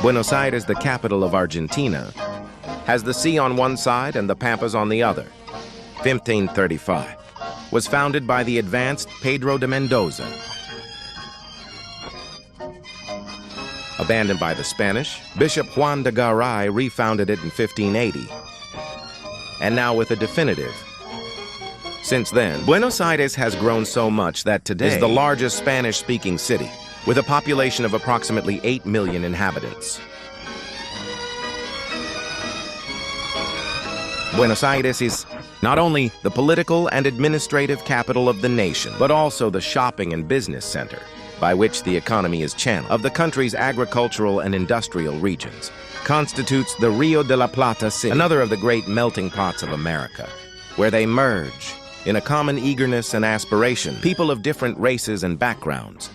Buenos Aires, the capital of Argentina, has the sea on one side and the pampas on the other. 1535 was founded by the advanced Pedro de Mendoza. Abandoned by the Spanish, Bishop Juan de Garay refounded it in 1580, and now with a definitive. Since then, Buenos Aires has grown so much that today is the largest Spanish-speaking city, with a population of approximately 8 million inhabitants. Buenos Aires is not only the political and administrative capital of the nation, but also the shopping and business center, by which the economy is channeled, of the country's agricultural and industrial regions, constitutes the Rio de la Plata city, another of the great melting pots of America, where they merge, in a common eagerness and aspiration, people of different races and backgrounds.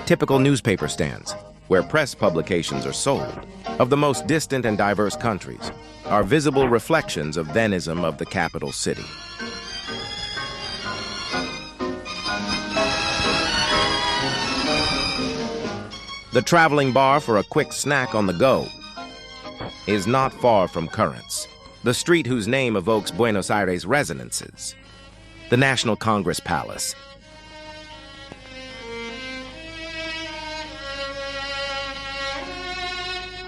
Typical newspaper stands, where press publications are sold, of the most distant and diverse countries, are visible reflections of thenism of the capital city. The traveling bar for a quick snack on the go is not far from Currents, the street whose name evokes Buenos Aires resonances, the National Congress Palace,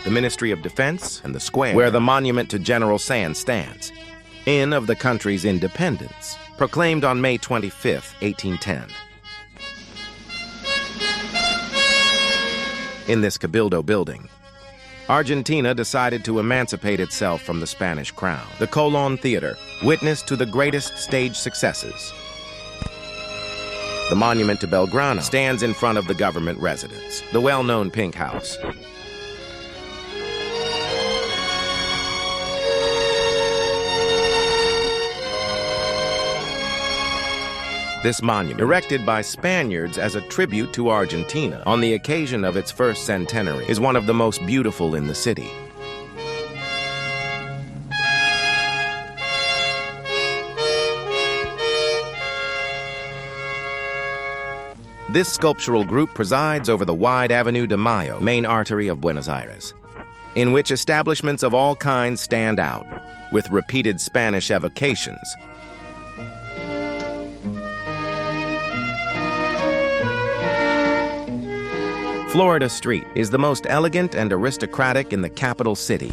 the Ministry of Defense, and the square where the monument to General Sands stands, in of the country's independence, proclaimed on May 25, 1810. In this Cabildo building, Argentina decided to emancipate itself from the Spanish crown. The Colón Theater, witness to the greatest stage successes. The monument to Belgrano stands in front of the government residence, the well-known Pink House. This monument, erected by Spaniards as a tribute to Argentina on the occasion of its first centenary, is one of the most beautiful in the city. This sculptural group presides over the wide Avenue de Mayo, main artery of Buenos Aires, in which establishments of all kinds stand out, with repeated Spanish evocations. Florida Street is the most elegant and aristocratic in the capital city.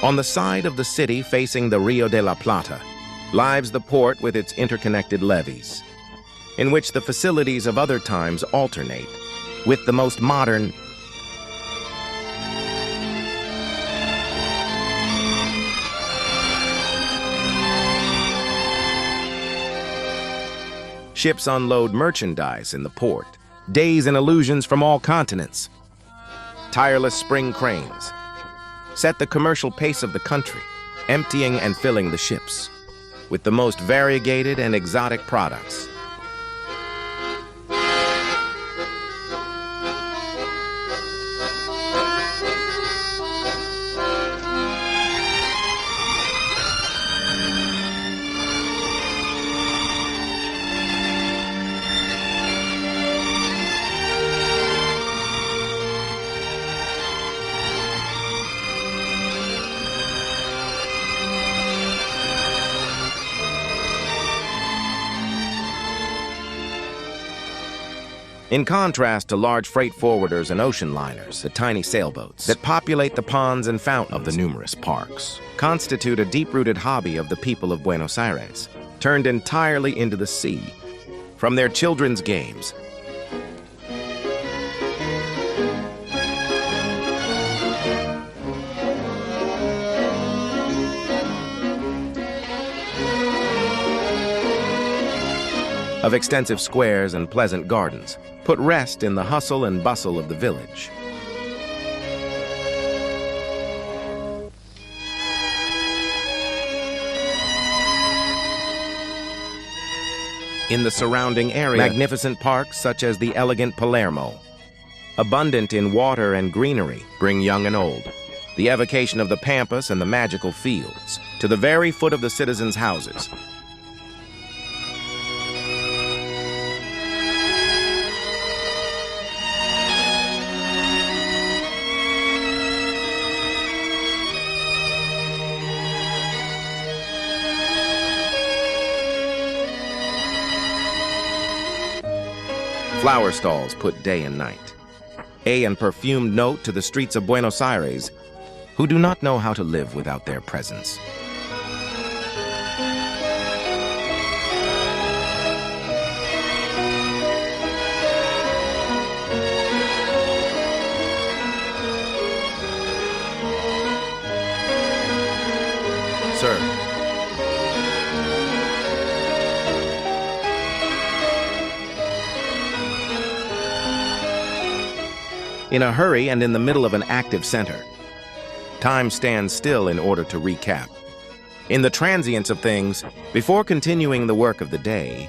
On the side of the city facing the Rio de la Plata lies the port with its interconnected levees, in which the facilities of other times alternate with the most modern ships unload merchandise in the port, days and illusions from all continents. Tireless spring cranes set the commercial pace of the country, emptying and filling the ships with the most variegated and exotic products. In contrast to large freight forwarders and ocean liners, the tiny sailboats that populate the ponds and fountains of the numerous parks constitute a deep-rooted hobby of the people of Buenos Aires, turned entirely into the sea, from their children's games, of extensive squares and pleasant gardens, put rest in the hustle and bustle of the village. In the surrounding area, magnificent parks such as the elegant Palermo, abundant in water and greenery, bring young and old, the evocation of the pampas and the magical fields, to the very foot of the citizens' houses. Flower stalls put day and night. And perfumed note to the streets of Buenos Aires, who do not know how to live without their presence. Sir. In a hurry and in the middle of an active center, time stands still in order to recap. In the transience of things, before continuing the work of the day,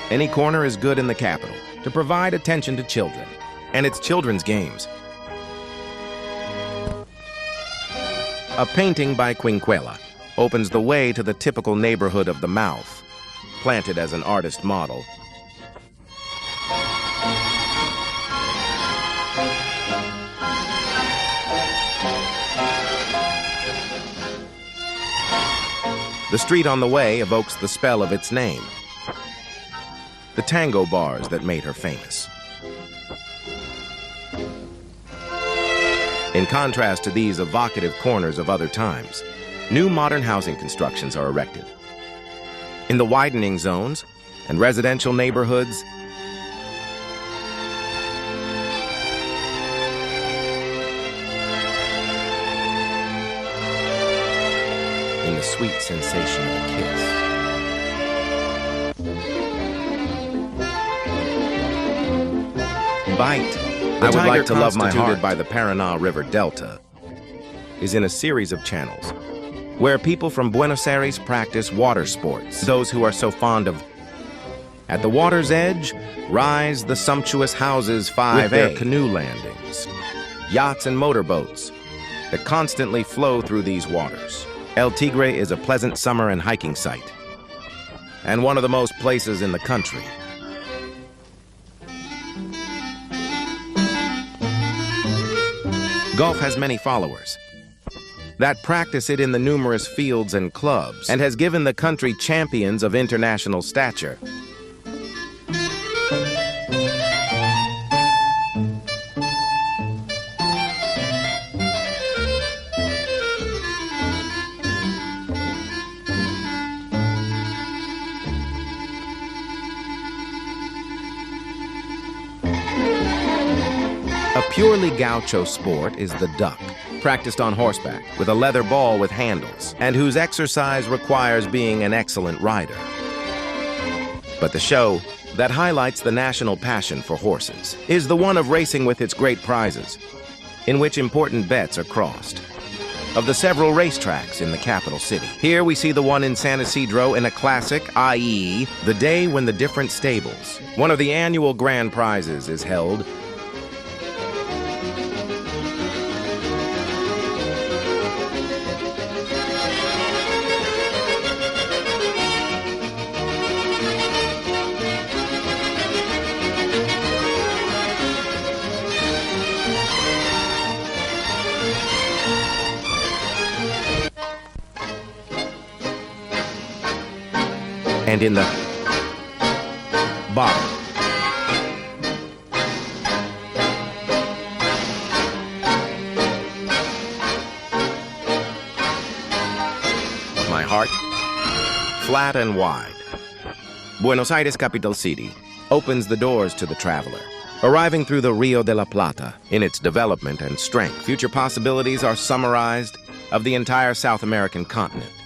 any corner is good in the capital to provide attention to children and its children's games. A painting by Quinquela opens the way to the typical neighborhood of the mouth, planted as an artist model. The street on the way evokes the spell of its name, the tango bars that made her famous. In contrast to these evocative corners of other times, new modern housing constructions are erected. In the widening zones and residential neighborhoods, in the sweet sensation of a kiss. Bite. I would like to love my heart by the Paraná River Delta is in a series of channels where people from Buenos Aires practice water sports. Those who are so fond of. At the water's edge rise the sumptuous houses 5A, with their canoe landings, yachts and motorboats that constantly flow through these waters. El Tigre is a pleasant summer and hiking site, and one of the most places in the country. Golf has many followers that practice it in the numerous fields and clubs, and has given the country champions of international stature. A purely gaucho sport is the duck, practiced on horseback with a leather ball with handles, and whose exercise requires being an excellent rider. But the show that highlights the national passion for horses is the one of racing with its great prizes, in which important bets are crossed. Of the several racetracks in the capital city, here we see the one in San Isidro in a classic, i.e., the day when the different stables. One of the annual grand prizes is held and in the bottom. My heart, flat and wide. Buenos Aires, capital city, opens the doors to the traveler. Arriving through the Rio de la Plata, in its development and strength, future possibilities are summarized of the entire South American continent.